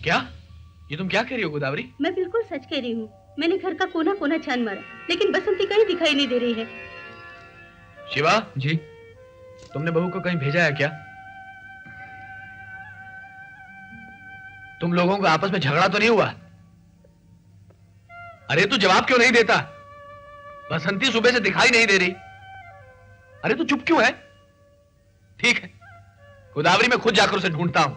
क्या? ये तुम क्या कह रही हो गोदावरी? मैं बिल्कुल सच कह रही हूँ। मैंने घर का कोना कोना छान मारा, लेकिन बसंती कहीं दिखाई नहीं दे रही है। शिवा जी, तुमने बहू को कहीं भेजा है क्या? तुम लोगों का आपस में झगड़ा तो नहीं हुआ? अरे तू जवाब क्यों नहीं देता? बसंती सुबह से दिखाई नहीं दे रही। अरे तू चुप क्यों है? ठीक है, गोदावरी मैं खुद जाकर उसे ढूंढता हूं।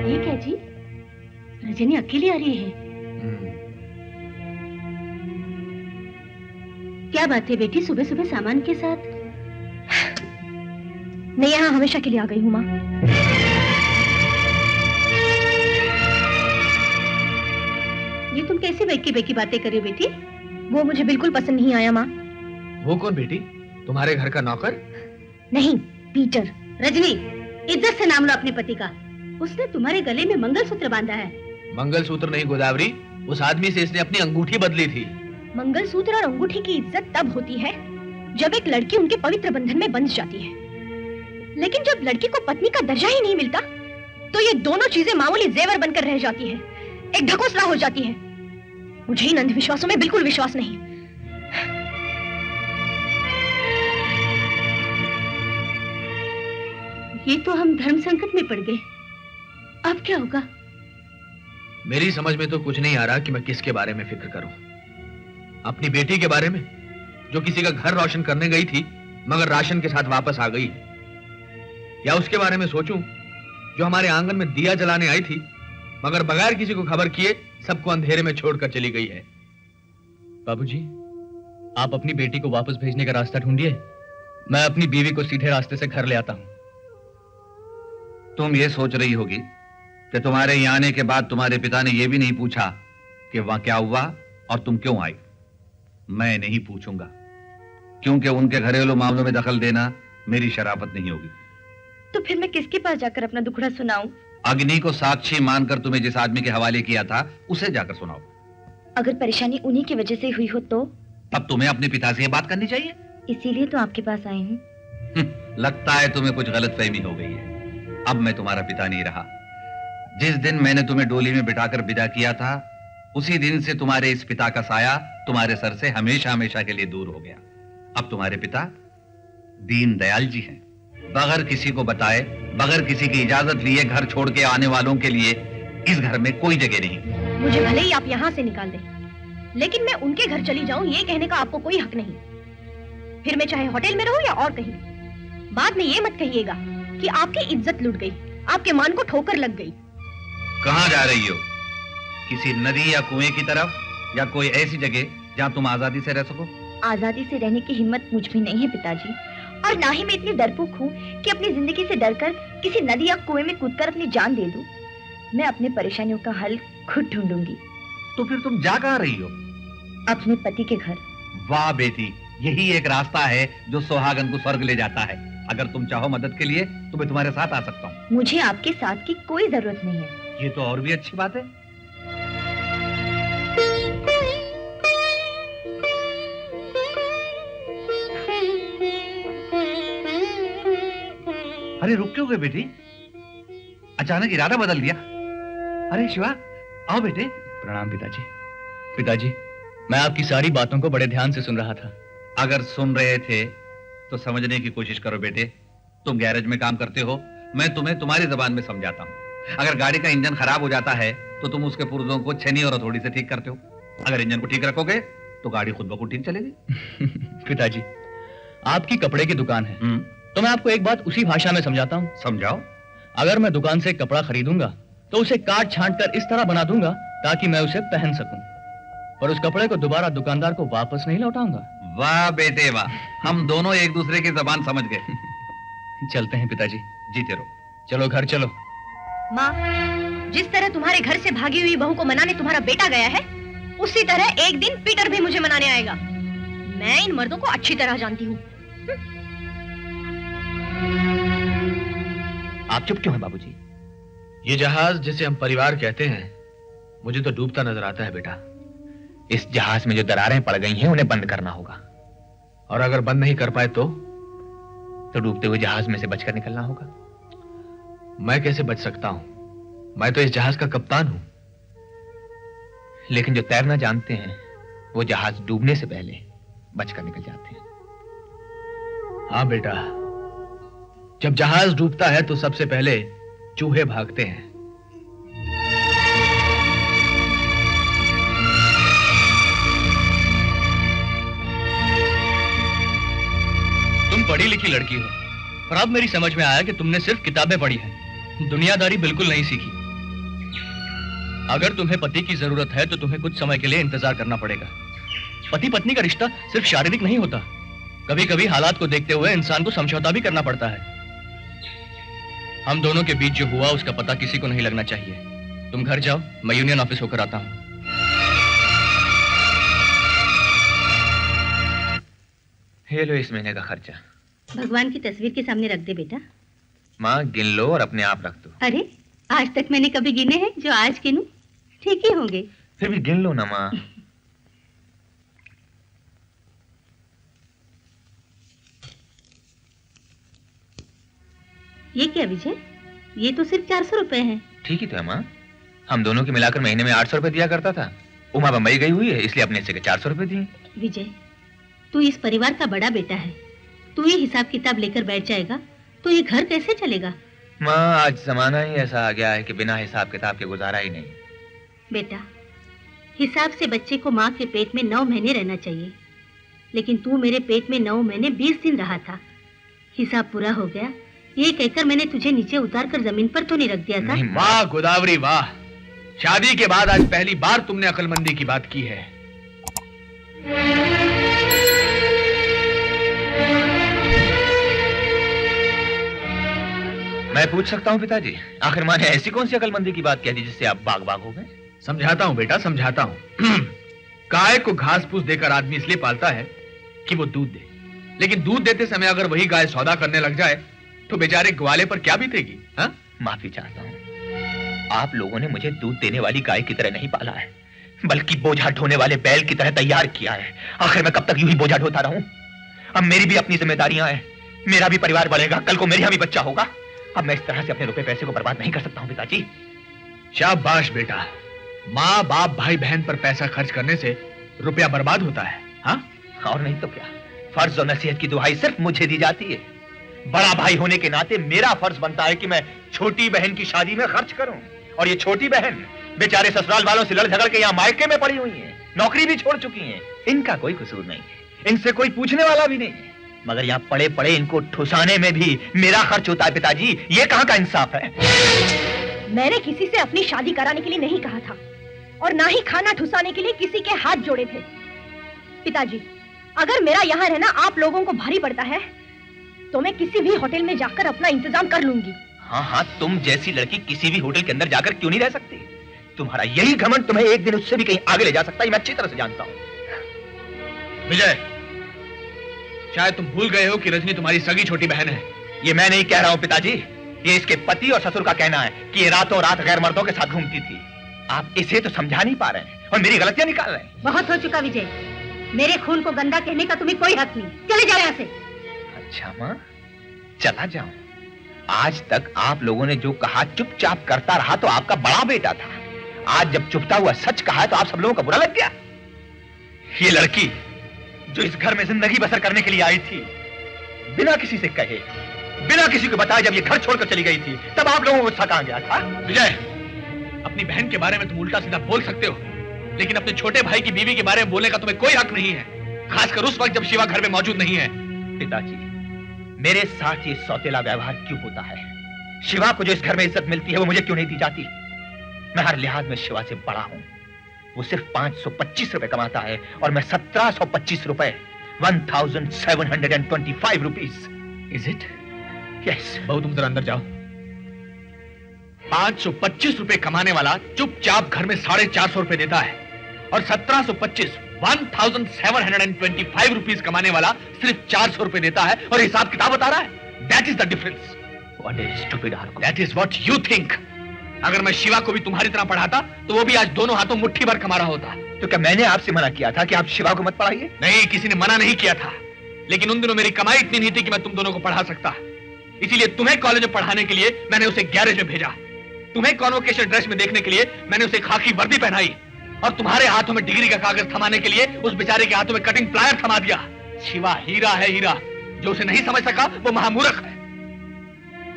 ये क्या जी? रजनी अकेली आ रही है? क्या बात है बेटी, सुबह सुबह सामान के साथ? मैं यहाँ हमेशा के लिए आ गई हूँ माँ। ये तुम कैसी बेकी बेकी बातें कर रही हो बेटी? वो मुझे बिल्कुल पसंद नहीं आया माँ। वो कौन बेटी? तुम्हारे घर का नौकर? नहीं, पीटर। रजनी, इज्जत से नाम लो अपने पति का। उसने तुम्हारे गले में मंगलसूत्र बांधा है। मंगलसूत्र नहीं गोदावरी, उस आदमी से इसने अपनी अंगूठी बदली थी। मंगलसूत्र और अंगूठी की इज्जत तब होती है जब एक लड़की उनके पवित्र बंधन में बंध जाती है, लेकिन जब लड़की को पत्नी का दर्जा ही नहीं मिलता तो ये दोनों चीजें मामूली जेवर बनकर रह जाती है, एक ढकोसला हो जाती है। मुझे इन अंधविश्वासों में बिल्कुल विश्वास नहीं। ये तो हम धर्म संकट में पड़ गए। अब क्या होगा? मेरी समझ में तो कुछ नहीं आ रहा कि मैं किसके बारे में फिक्र करूं। अपनी बेटी के बारे में, जो किसी का घर रोशन करने गई थी मगर राशन के साथ वापस आ गई, या उसके बारे में सोचूं जो हमारे आंगन में दिया जलाने आई थी मगर बगैर किसी को खबर किए सबको अंधेरे में छोड़कर चली गई है। बाबूजी, आप अपनी बेटी को वापस भेजने का रास्ता ढूंढिए, मैं अपनी बीवी को सीधे रास्ते से घर ले आता हूं। तुम ये सोच रही होगी कि तुम्हारे यहाँ आने के बाद तुम्हारे पिता ने यह भी नहीं पूछा कि वहां क्या हुआ और तुम क्यों आई। मैं नहीं पूछूंगा, क्योंकि उनके घरेलू मामलों में दखल देना मेरी शराफत नहीं होगी। तो फिर मैं किसके पास जाकर अपना दुखड़ा सुनाऊं? अग्नि को साक्षी मानकर तुम्हें जिस आदमी के हवाले किया था उसे जाकर सुनाओ। अगर परेशानी उन्हीं की वजह से हुई हो तो? अब तुम्हें अपने पिता से यह बात करनी चाहिए। इसीलिए तो आपके पास आई हूँ। लगता है तुम्हें कुछ गलतफहमी हो गई है। अब मैं तुम्हारा पिता नहीं रहा। जिस दिन मैंने तुम्हें डोली में बिठाकर विदा किया था, उसी दिन से तुम्हारे इस पिता का साया तुम्हारे सर से हमेशा हमेशा के लिए दूर हो गया। अब तुम्हारे पिता दीन दयाल जी हैं। बगैर किसी को बताए, बगैर किसी की इजाजत लिए घर छोड़ के आने वालों के लिए इस घर में कोई जगह नहीं। मुझे भले ही आप यहाँ से निकाल दें, लेकिन मैं उनके घर चली जाऊं ये कहने का आपको कोई हक नहीं। फिर मैं चाहे होटल में रहूं या और कहीं। बाद में ये मत कहिएगा कि आपकी इज्जत लुट गई, आपके मान को ठोकर लग गई। कहां जा रही हो? किसी नदी या कुएं की तरफ, या कोई ऐसी जगह जहां तुम आजादी से रह सको? आजादी से रहने की हिम्मत मुझ में नहीं है पिताजी, और ना ही मैं इतनी डरपोक हूँ कि अपनी जिंदगी से डरकर किसी नदी या कुएं में कूदकर अपनी जान दे दूं। मैं अपने परेशानियों का हल खुद ढूंढूंगी। तो फिर तुम जा कहां रही हो? अपने पति के घर। वाह बेटी, यही एक रास्ता है जो सुहागन को स्वर्ग ले जाता है। अगर तुम चाहो मदद के लिए तो मैं तुम्हारे साथ आ सकता हूँ। मुझे आपके साथ की कोई जरूरत नहीं है। ये तो और भी अच्छी बात है। अरे रुक क्यों गए बेटी? अचानक इरादा बदल दिया। अरे शिवा, आओ बेटे। प्रणाम पिताजी। पिताजी, मैं आपकी सारी बातों को बड़े ध्यान से सुन रहा था। अगर सुन रहे थे तो समझने की कोशिश करो बेटे। तुम गैरेज में काम करते हो, मैं तुम्हें तुम्हारी जबान में समझाता हूँ। अगर गाड़ी का इंजन खराब हो जाता है तो तुम उसके पुर्जों को छेनी और हथौड़ी से ठीक करते हो। अगर इंजन को ठीक रखोगे तो गाड़ी खुद ब खुद ठीक चलेगी। पिताजी, आपकी कपड़े की दुकान है, तो मैं आपको एक बात उसी भाषा में समझाता हूँ। समझाओ। अगर मैं दुकान से कपड़ा खरीदूंगा तो उसे काट छांट कर इस तरह बना दूंगा ताकि मैं उसे पहन सकूं, और उस कपड़े को दोबारा दुकानदार को वापस नहीं लौटाऊंगा। वाह बेटे वाह, हम दोनों एक दूसरे की जबान समझ गए। चलते हैं पिताजी। जीते रहो। चलो घर चलो। माँ, जिस तरह तुम्हारे घर से भागी हुई बहू को मनाने तुम्हारा बेटा गया है, उसी तरह एक दिन पीटर भी मुझे मनाने आएगा। मैं इन मर्दों को अच्छी तरह जानती हूँ। आप चुप क्यों हैं बाबूजी? ये जहाज जिसे हम परिवार कहते हैं मुझे तो डूबता नजर आता है बेटा। इस जहाज में जो दरारें पड़ गई हैं उन्हें बंद करना होगा। और अगर बंद नहीं कर पाए तो डूबते हुए जहाज में से बचकर निकलना होगा। मैं कैसे बच सकता हूं? मैं तो इस जहाज का कप्तान हूं। लेकिन जो तैरना जानते हैं वो जहाज डूबने से पहले बचकर निकल जाते हैं। हाँ बेटा, जब जहाज डूबता है तो सबसे पहले चूहे भागते हैं। तुम पढ़ी लिखी लड़की हो, पर अब मेरी समझ में आया कि तुमने सिर्फ किताबें पढ़ी हैं, दुनियादारी बिल्कुल नहीं सीखी। अगर तुम्हें पति की जरूरत है तो तुम्हें कुछ समय के लिए इंतजार करना पड़ेगा। पति पत्नी का रिश्ता सिर्फ शारीरिक नहीं होता, कभी कभी हालात को देखते हुए इंसान को समझौता भी करना पड़ता है। हम दोनों के बीच जो हुआ उसका पता किसी को नहीं लगना चाहिए। तुम घर जाओ, मैं यूनियन ऑफिस होकर आता हूं। ये लो इस महीने का खर्चा। भगवान की तस्वीर के सामने रख दे बेटा। माँ गिन लो और अपने आप रख दो। अरे आज तक मैंने कभी गिने हैं, जो आज गिनूं ठीक ही होंगे। फिर भी गिन लो ना माँ। ये क्या विजय, ये तो सिर्फ 400 रुपए हैं। ठीक ही तो है माँ, हम दोनों के मिलाकर महीने में 800 रुपए दिया करता था। उमा बम्बई गई हुई है इसलिए अपने से 400 रुपए दिए। विजय, तू इस परिवार का बड़ा बेटा है, तू ही हिसाब किताब लेकर बैठ जाएगा तो ये घर कैसे चलेगा? माँ आज जमाना ही ऐसा आ गया है कि बिना हिसाब किताब के गुजारा ही नहीं। बेटा, हिसाब से बच्चे को माँ के पेट में 9 महीने रहना चाहिए, लेकिन तू मेरे पेट में 9 महीने 20 दिन रहा था। हिसाब पूरा हो गया ये कहकर मैंने तुझे नीचे उतार कर जमीन पर तो नहीं रख दिया था? वाह गोदावरी वाह, शादी के बाद आज पहली बार तुमने अक्लमंदी की बात की है। मैं पूछ सकता हूँ पिताजी, आखिर माँ ने ऐसी कौन सी अक्लमंदी की बात कह दी जिससे आप बाग बाग हो गए? समझाता हूँ बेटा, समझाता हूँ। गाय को घास फूस देकर आदमी इसलिए पालता है कि वो दूध दे, लेकिन दूध देते समय अगर वही गाय सौदा करने लग जाए तो बेचारे ग्वाले पर क्या बीतेगी? हाँ? माफी चाहता हूँ, आप लोगों ने मुझे दूध देने वाली गाय की तरह नहीं पाला है, बल्कि बोझा ढोने वाले बैल की तरह तैयार किया है। आखिर मैं कब तक यूं ही बोझा ढोता रहूं? अब मेरी भी अपनी जिम्मेदारियां हैं, मेरा भी परिवार बढ़ेगा, कल को मेरे यहाँ भी बच्चा होगा। अब मैं इस तरह से अपने रुपए पैसे को बर्बाद नहीं कर सकता हूँ पिताजी। शाबाश बेटा, माँ बाप भाई बहन पर पैसा खर्च करने से रुपया बर्बाद होता है। हाँ? और नहीं तो क्या, फर्ज और नसीहत की दुहाई सिर्फ मुझे दी जाती है। बड़ा भाई होने के नाते मेरा फर्ज बनता है कि मैं छोटी बहन की शादी में खर्च करूं, और ये छोटी बहन बेचारे ससुराल वालों से लड़ झगड़ के यहाँ मायके में पड़ी हुई हैं, नौकरी भी छोड़ चुकी हैं। इनका कोई कसूर नहीं है, इनसे कोई पूछने वाला भी नहीं है, मगर यहाँ पड़े पड़े इनको ठुसाने में भी मेरा खर्च होता है। पिताजी ये कहाँ का इंसाफ है? मैंने किसी से अपनी शादी कराने के लिए नहीं कहा था, और ना ही खाना ठुसाने के लिए किसी के हाथ जोड़े थे। पिताजी, अगर मेरा यहाँ रहना आप लोगों को भारी पड़ता है तो मैं किसी भी होटल में जाकर अपना इंतजाम कर लूंगी। हाँ हाँ, तुम जैसी लड़की किसी भी होटल के अंदर जाकर क्यों नहीं रह सकती? तुम्हारा यही घमंड तुम्हें एक दिन उससे भी कहीं आगे ले जा सकता है, मैं अच्छी तरह से जानता हूँ। विजय, शायद तुम भूल गए हो कि रजनी तुम्हारी सगी छोटी बहन है। ये मैं नहीं कह रहा हूँ पिताजी, ये इसके पति और ससुर का कहना है कि ये रातों रात गैर मर्दों के साथ घूमती थी। आप इसे तो समझा नहीं पा रहे हैं और मेरी गलतियां निकाल रहे हैं। बहुत हो चुका विजय, मेरे खून को गंदा कहने का तुम्हें कोई हक नहीं। चले जाओ यहाँ से। अच्छा माँ, चला जाऊं? आज तक आप लोगों ने जो कहा चुपचाप करता रहा तो आपका बड़ा बेटा था। आज जब चुपता हुआ सच कहा तो आप सब लोगों का बुरा लग गया। ये लड़की जो इस घर में जिंदगी बसर करने के लिए आई थी, बिना किसी से कहे, बिना किसी को बताए जब ये घर छोड़कर चली गई थी, तब आप लोगों को गुस्सा कहां गया था? विजय, अपनी बहन के बारे में तुम उल्टा सीधा बोल सकते हो, लेकिन अपने छोटे भाई की बीवी के बारे में बोलने का तुम्हें कोई हक नहीं है, खासकर उस वक्त जब शिवा घर में मौजूद नहीं है। पिताजी, मेरे साथ ये सौतेला व्यवहार क्यों होता है? शिवा को जो इस घर में इज्जत मिलती है वो मुझे क्यों नहीं दी जाती? मैं हर लिहाज में शिवा से बड़ा हूं। वो सिर्फ 525 रुपए कमाता है और मैं 1725 रुपए, 1725 रुपीज। Is it? यस। बहू तुम जरा अंदर जाओ। 525 रुपए कमाने वाला चुपचाप घर में 450 रुपए देता है, और 1725 रुपीज कमाने वाला सिर्फ 400 रुपए देता है और हिसाब किताब बता रहा है। That is the difference. What a stupid argument. That is what you think. अगर मैं शिवा को भी तुम्हारी तरह पढ़ाता तो वो भी आज दोनों हाथों मुट्ठी भर कमा रहा होता। तो क्या मैंने आपसे मना किया था कि आप शिवा को मत पढ़ाइए? नहीं, किसी ने मना नहीं किया था, लेकिन उन दिनों मेरी कमाई इतनी नहीं थी कि मैं तुम दोनों को पढ़ा सकता। इसीलिए तुम्हें कॉलेज में पढ़ाने के लिए मैंने उसे गैरेज में भेजा। तुम्हें कॉन्वोकेशन ड्रेस में देखने के लिए मैंने उसे खाकी वर्दी पहनाई, और तुम्हारे हाथों में डिग्री का कागज थमाने के लिए उस बेचारे के हाथों में कटिंग प्लायर थमा दिया। शिवा हीरा है, हीरा। जो उसे नहीं समझ सका वो महामूर्ख है।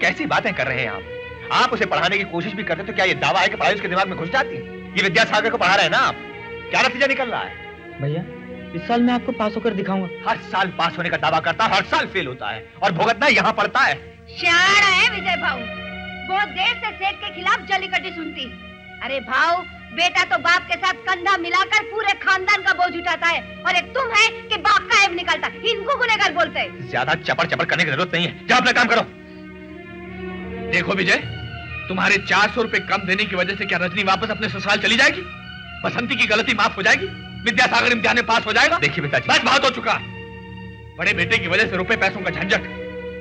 कैसी बातें कर रहे हैं आप उसे पढ़ाने की कोशिश भी करते तो क्या ये दावा है कि पढ़ाई उसके दिमाग में घुस जाती? ये विद्यासागर को पढ़ा रहे हैं ना आप, क्या नतीजा निकल रहा है? भैया इस साल मैं आपको पास होकर दिखाऊंगा। हर साल पास होने का दावा करता है, हर साल फेल होता है, और भुगतना यहाँ पड़ता है। शाना है विजय भाऊ, बहुत देर से सेठ के खिलाफ जलीकट्टी सुनती। अरे भाऊ, बेटा तो बाप के साथ कंधा मिलाकर पूरे खानदान का बोझ उठाता है, और एक तुम है कि बाप का ऐब निकालता। इनको गुनहगार बोलते हैं। ज्यादा चपर चपर करने की जरूरत नहीं है, जाओ अपना काम करो। देखो विजय, तुम्हारे 400 रुपए कम देने की वजह से क्या रजनी वापस अपने ससुराल चली जाएगी? बसंती की गलती माफ हो जाएगी? विद्यासागर इम्तिहान में पास हो जाएगा? देखिए पिताजी, बस बहुत हो चुका। बड़े बेटे की वजह से रुपए पैसों का झंझट,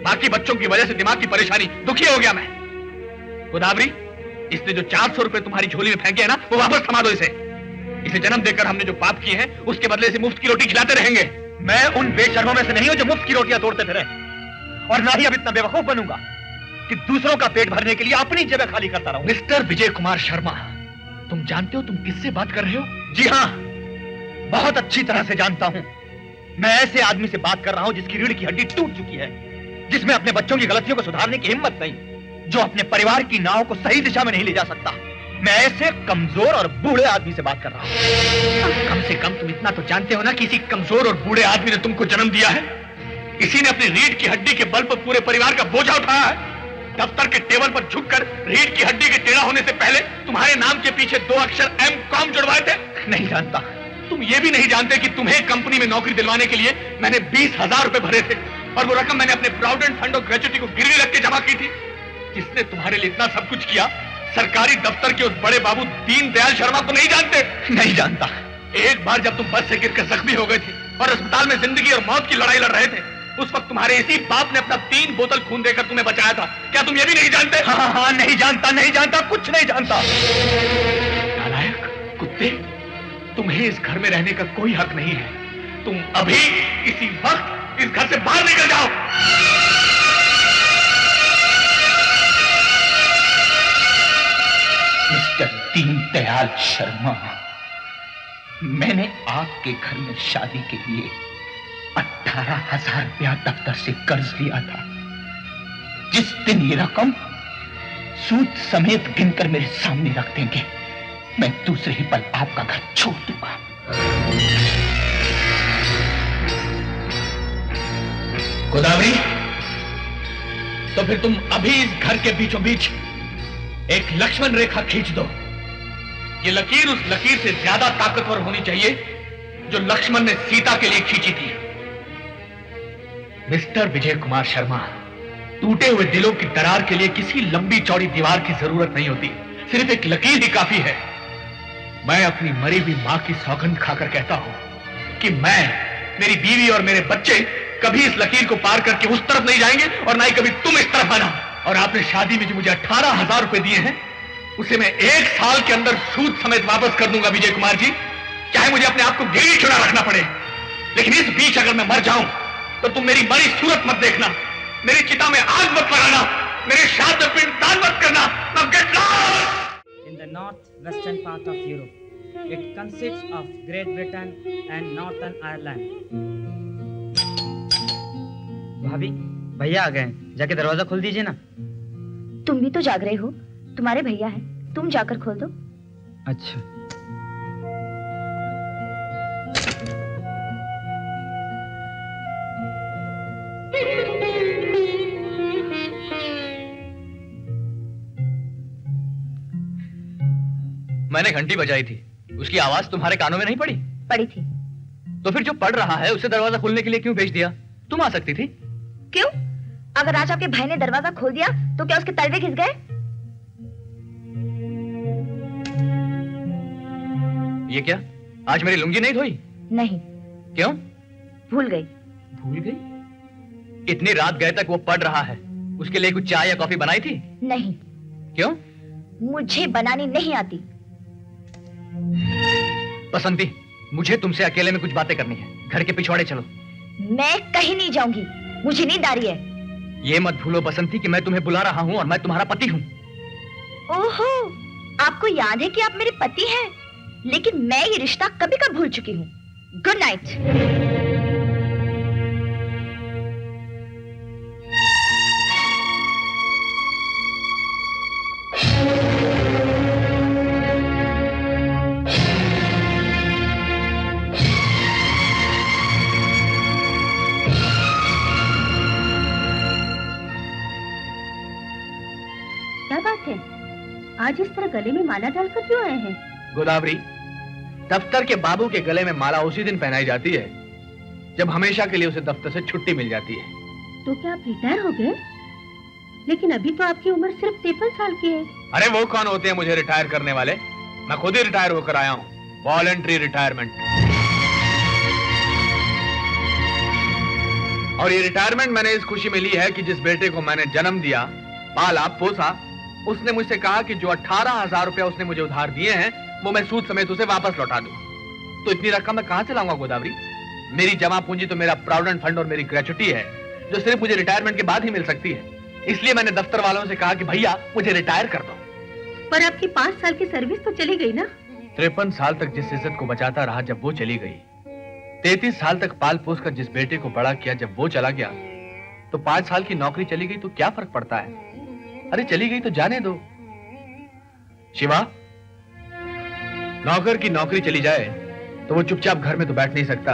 बाकी बच्चों की वजह से दिमाग की परेशानी, दुखी हो गया मैं। गोदावरी, इसने जो 400 रुपए तुम्हारी झोली में फेंके हैं ना, वो वापस थमा दो इसे। इसे जन्म देकर हमने जो पाप किए हैं, उसके बदले से मुफ्त की रोटी खिलाते रहेंगे। मैं उन बेशर्मों में से नहीं हूं जो मुफ्त की रोटियां तोड़ते फिरे, और ना ही अब इतना बेवकूफ बनूंगा कि दूसरों का पेट भरने के लिए अपनी जगह खाली करता रहूं। मिस्टर विजय कुमार शर्मा, तुम जानते हो तुम किससे बात कर रहे हो? जी हाँ, बहुत अच्छी तरह से जानता हूं। मैं ऐसे आदमी से बात कर रहा हूं जिसकी रीढ़ की हड्डी टूट चुकी है, जिसमें अपने बच्चों की गलतियों को सुधारने की हिम्मत नहीं, जो अपने परिवार की नाव को सही दिशा में नहीं ले जा सकता। मैं ऐसे कमजोर और बूढ़े आदमी से बात कर रहा हूं। कम से कम तुम इतना तो जानते हो ना कि इसी कमजोर और बूढ़े आदमी ने तुमको जन्म दिया है। इसी ने अपनी रीढ़ की हड्डी के बल पर पूरे परिवार का बोझा उठाया है। दफ्तर के टेबल पर झुककर रीढ़ की हड्डी के टेढ़ा होने से पहले तुम्हारे नाम के पीछे 2 अक्षर M.Com जुड़वाए थे। नहीं जानता। तुम ये भी नहीं जानते कि तुम्हें कंपनी में नौकरी दिलवाने के लिए मैंने 20,000 रुपए भरे थे, और वो रकम मैंने अपने प्रोविडेंट फंड और ग्रेच्युटी को गिरवी रख के जमा की थी। जिसने तुम्हारे लिए इतना सब कुछ किया, सरकारी दफ्तर के उस बड़े बाबू दीनदयाल शर्मा को नहीं जानते? नहीं जानता। एक बार जब तुम बस से गिरकर जख्मी हो गए थे और अस्पताल में जिंदगी और मौत की लड़ाई लड़ रहे थे, उस वक्त तुम्हारे इसी बाप ने अपना 3 बोतल खून देकर तुम्हें बचाया था। क्या तुम ये भी नहीं जानते? हाँ, नहीं जानता, नहीं जानता, कुछ नहीं जानता। नालायक कुत्ते, तुम्हें इस घर में रहने का कोई हक नहीं है। तुम अभी इसी वक्त इस घर से बाहर निकल जाओ। मिस्टर दीनदयाल शर्मा, मैंने आपके घर में शादी के लिए 18,000 रुपया दफ्तर से कर्ज लिया था। जिस दिन ये रकम सूद समेत गिनकर मेरे सामने रख देंगे, मैं दूसरे ही पल आपका घर छोड़ दूंगा। गोदावरी, तो फिर तुम अभी इस घर के बीचों बीच एक लक्ष्मण रेखा खींच दो। ये लकीर उस लकीर से ज्यादा ताकतवर होनी चाहिए जो लक्ष्मण ने सीता के लिए खींची थी। मिस्टर विजय कुमार शर्मा, टूटे हुए दिलों की दरार के लिए किसी लंबी चौड़ी दीवार की जरूरत नहीं होती, सिर्फ एक लकीर ही काफी है। मैं अपनी मरी हुई मां की सौगंध खाकर कहता हूं कि मैं, मेरी बीवी और मेरे बच्चे कभी इस लकीर को पार करके उस तरफ नहीं जाएंगे, और ना ही कभी तुम इस तरफ आना। और आपने शादी में जो मुझे 18,000 रुपए दिए हैं, उसे मैं 1 साल के अंदर सूद समेत वापस कर दूंगा विजय कुमार जी, चाहे मुझे अपने आप को गिरवी चुरा रखना पड़े। लेकिन इस बीच अगर मैं मर जाऊं तो तुम मेरी मरी सूरत मत देखना, मेरी चिता में आग मत लगाना, मेरे श्राद्ध में पिंडदान मत करना। Now get lost! In the north-western part of Europe, it consists of Great Britain and Northern Ireland. भाभी, भैया आ गए, जाके दरवाजा खोल दीजिए ना। तुम भी तो जाग रहे हो, तुम्हारे भैया हैं, तुम जाकर खोल दो। अच्छा। मैंने घंटी बजाई थी, उसकी आवाज तुम्हारे कानों में नहीं पड़ी? पड़ी थी। तो फिर जो पढ़ रहा है उसे दरवाजा खोलने के लिए क्यों भेज दिया? तुम आ सकती थी। क्यों? अगर आज आपके भाई ने दरवाजा खोल दिया तो क्या उसके तलवे घिस गए? ये क्या, आज मेरी लुंगी नहीं धोई? नहीं। क्यों? भूल गई। भूल गई? इतनी रात गए तक वो पढ़ रहा है, उसके लिए कुछ चाय या कॉफी बनाई थी? नहीं। क्यों? मुझे बनानी नहीं आती। बसंती, मुझे तुमसे अकेले में कुछ बातें करनी है। घर के पिछवाड़े चलो। मैं कहीं नहीं जाऊंगी, मुझे नींद आ रही है। ये मत भूलो बसंती कि मैं तुम्हें बुला रहा हूँ और मैं तुम्हारा पति हूँ। ओहो, आपको याद है कि आप मेरे पति हैं, लेकिन मैं ये रिश्ता कभी कब भूल चुकी हूँ। Good night. क्या बात है, आज इस तरह गले में माला डालकर क्यों आए हैं? गोदावरी, दफ्तर के बाबू के गले में माला उसी दिन पहनाई जाती है जब हमेशा के लिए उसे दफ्तर से छुट्टी मिल जाती है। तो क्या आप रिटायर हो गए? लेकिन अभी तो आपकी उम्र सिर्फ 53 साल की है। अरे वो कौन होते हैं मुझे रिटायर करने वाले? मैं खुद ही रिटायर होकर आया हूँ, वॉलंटरी रिटायरमेंट। और ये रिटायरमेंट मैंने इस खुशी में ली है कि जिस बेटे को मैंने जन्म दिया, पाला, पोसा, उसने मुझसे कहा कि जो 18,000 रुपया उसने मुझे उधार दिए हैं वो मैं सूद समेत उसे वापस लौटा दूं। तो इतनी रकम मैं कहां से लाऊंगा गोदावरी? मेरी जमा पूंजी तो मेरा प्रोविडेंट फंड और मेरी ग्रेच्युटी है, जो सिर्फ मुझे रिटायरमेंट के बाद ही मिल सकती है। इसलिए मैंने दफ्तर वालों से कहा कि भैया मुझे रिटायर कर दो। पर आपकी 5 साल की सर्विस तो चली गई ना? 53 साल तक जिस इज्जत को बचाता रहा जब वो चली गई, 33 साल तक पाल पोस कर जिस बेटे को बड़ा किया जब वो चला गया, तो 5 साल की नौकरी चली गई तो क्या फर्क पड़ता है? अरे चली गई तो जाने दो। शिवा, नौकर की नौकरी चली जाए तो वो चुपचाप घर में तो बैठ नहीं सकता,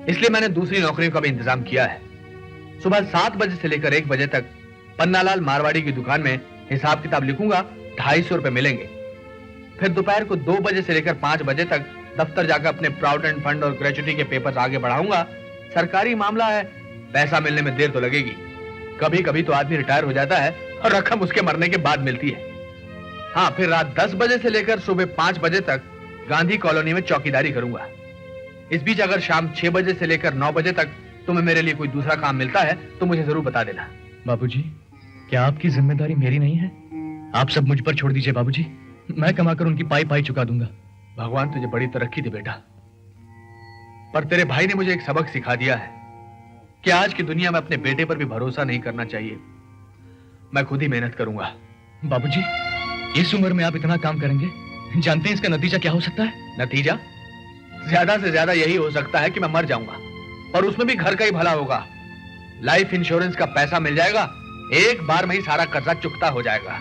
इसलिए मैंने दूसरी नौकरियों का भी इंतजाम किया है। सुबह 7 बजे से लेकर 1 बजे तक पन्नालाल मारवाड़ी की दुकान में हिसाब किताब लिखूंगा, 250 रुपए मिलेंगे। फिर दोपहर को 2 बजे से लेकर 5 बजे तक दफ्तर जाकर अपने प्रोविडेंट फंड और ग्रेच्युटी के पेपर्स आगे बढ़ाऊंगा। सरकारी मामला है, पैसा मिलने में देर तो लगेगी। कभी कभी तो आदमी रिटायर हो जाता है और रकम उसके मरने के बाद मिलती है। हाँ, फिर रात 10 बजे से लेकर सुबह 5 बजे तक गांधी कॉलोनी में चौकीदारी करूंगा। इस बीच अगर शाम 6 बजे से लेकर 9 बजे तक तुम्हें मेरे लिए कोई दूसरा काम मिलता है तो मुझे जरूर बता देना। बाबूजी, क्या आपकी जिम्मेदारी मेरी नहीं है? आप सब मुझ पर छोड़ दीजिए बाबूजी, मैं कमाकर उनकी पाई पाई चुका दूंगा। भगवान तुझे बड़ी तरक्की दे बेटा, पर तेरे भाई ने मुझे एक सबक सिखा दिया है कि आज की दुनिया में अपने बेटे पर भी भरोसा नहीं करना चाहिए। मैं खुद ही मेहनत करूंगा। बाबूजी, इस उम्र में आप इतना काम करेंगे, जानते हैं इसका नतीजा क्या हो सकता है? नतीजा ज्यादा से ज्यादा यही हो सकता है कि मैं मर जाऊंगा, और उसमें भी घर का ही भला होगा। लाइफ इंश्योरेंस का पैसा मिल जाएगा, एक बार में ही सारा कर्जा चुकता हो जाएगा।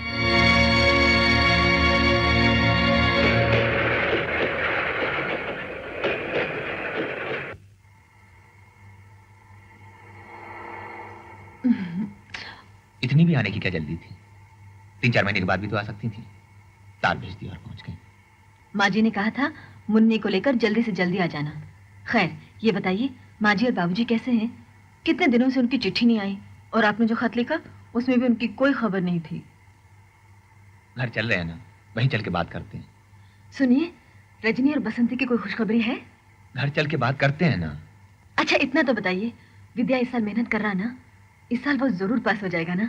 इतनी भी आने की क्या जल्दी थी? 3-4 महीने के बाद भी तो आ सकती थी। तार भेज दी और पहुंच गई। माँ जी ने कहा था मुन्नी को लेकर जल्दी से जल्दी आ जाना। खैर, ये बताइए माँ जी और बाबूजी कैसे हैं? कितने दिनों से उनकी चिट्ठी नहीं आई, और आपने जो खत लिखा उसमें भी उनकी कोई खबर नहीं थी। घर चल रहे हैं ना, वहीं चल के बात करते हैं। सुनिए, रजनी और बसंती की कोई खुशखबरी है? घर चल के बात करते हैं ना। अच्छा, इतना तो बताइए, विद्या इस साल मेहनत कर रहा ना, इस साल वो जरूर पास हो जाएगा ना?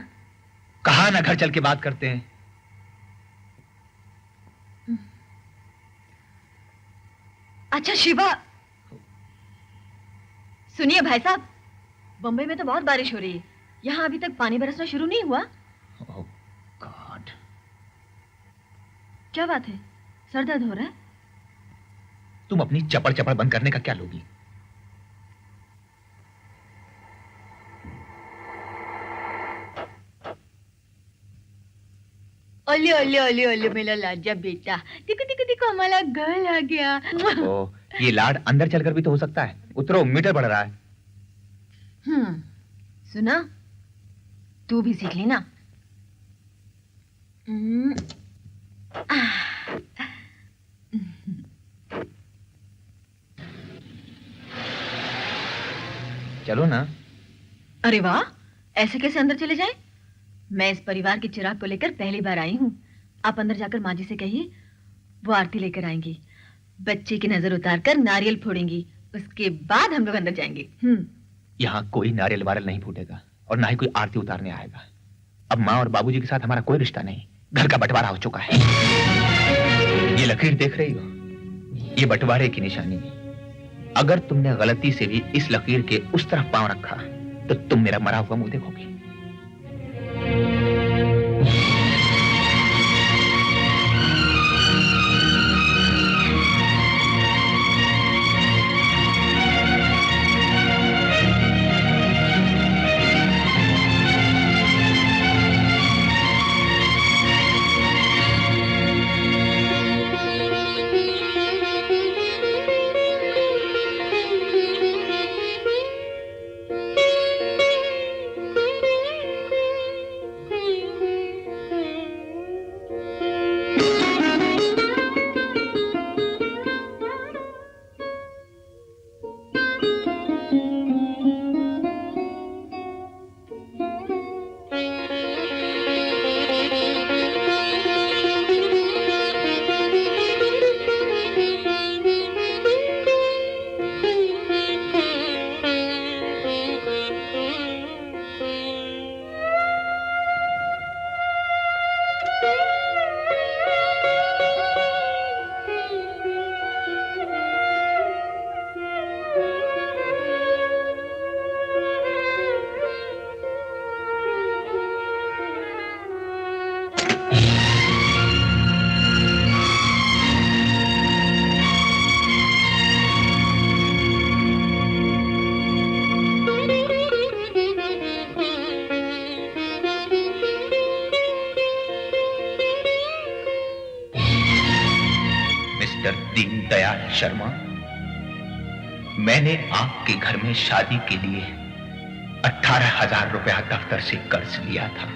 कहा ना घर चल के बात करते हैं। अच्छा शिवा, सुनिए भाई साहब, बम्बई में तो बहुत बारिश हो रही है, यहाँ अभी तक पानी बरसना शुरू नहीं हुआ। ओह गॉड, क्या बात है, सर दर्द हो रहा है? तुम अपनी चपड़ चपड़ बंद करने का क्या लोगी? ओले ओले ओले ओले मेरा लाजा बेटा, देखो देखो देखो हमारा गर्ल आ गया। ओ, ये लाड अंदर चलकर भी तो हो सकता है। उतरो, मीटर बढ़ रहा है। सुना, तू भी सीख लेना। चलो ना। अरे वाह, ऐसे कैसे अंदर चले जाएं? मैं इस परिवार के चिराग को लेकर पहली बार आई हूँ। आप अंदर जाकर माँ जी से कहिए, वो आरती लेकर आएंगी, बच्चे की नजर उतारकर नारियल फोड़ेंगी, उसके बाद हम लोग अंदर जाएंगे। यहाँ कोई नारियल वारियल नहीं फूटेगा और ना ही कोई आरती उतारने आएगा। अब माँ और बाबूजी के साथ हमारा कोई रिश्ता नहीं, घर का बंटवारा हो चुका है। ये लकीर देख रही हो, ये बंटवारे की निशानी है। अगर तुमने गलती से भी इस लकीर के उस तरफ पांव रखा तो तुम मेरा मरा हुआ मुंह देखोगी। दीनदयाल शर्मा, मैंने आपके घर में शादी के लिए 18,000 रुपया दफ्तर से कर्ज लिया था।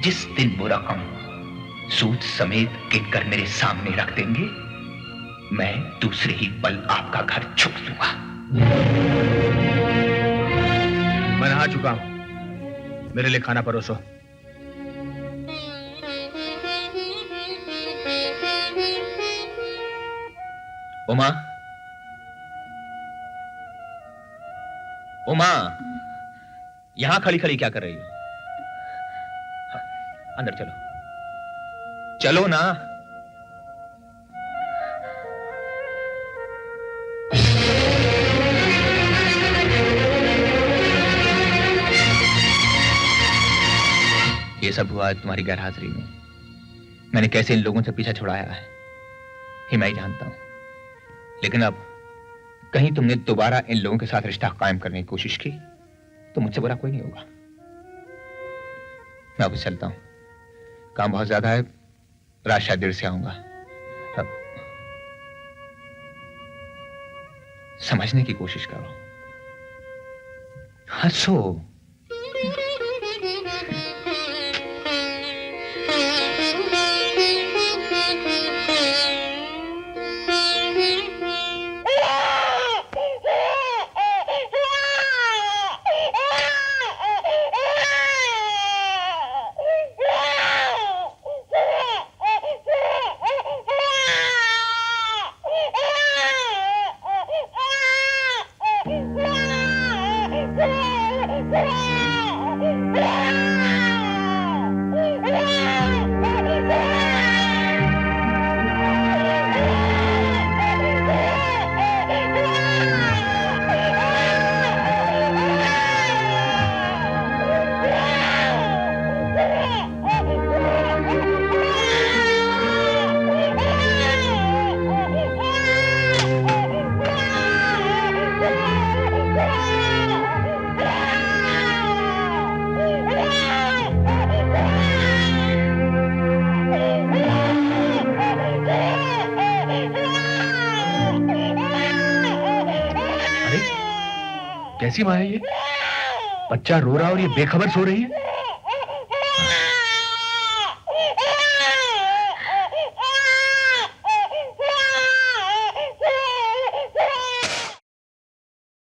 जिस दिन वो रकम सूद समेत गिनकर मेरे सामने रख देंगे, मैं दूसरे ही पल आपका घर छुप दूंगा। मैं नहा चुका हूं, मेरे लिए खाना परोसो। उमा, उमा, यहां खड़ी खड़ी क्या कर रही हो? अंदर चलो, चलो ना। ये सब हुआ तुम्हारी गैर हाजिरी में। मैंने कैसे इन लोगों से पीछा छुड़ाया है ये मैं ही जानता हूं, लेकिन अब कहीं तुमने दोबारा इन लोगों के साथ रिश्ता कायम करने की कोशिश की तो मुझसे बुरा कोई नहीं होगा। मैं अब चलता हूं, काम बहुत ज्यादा है, रात शायद देर से आऊंगा। अब समझने की कोशिश करो, हंसो। कैसी माँ है ये? बच्चा रो रहा और ये बेखबर सो रही है।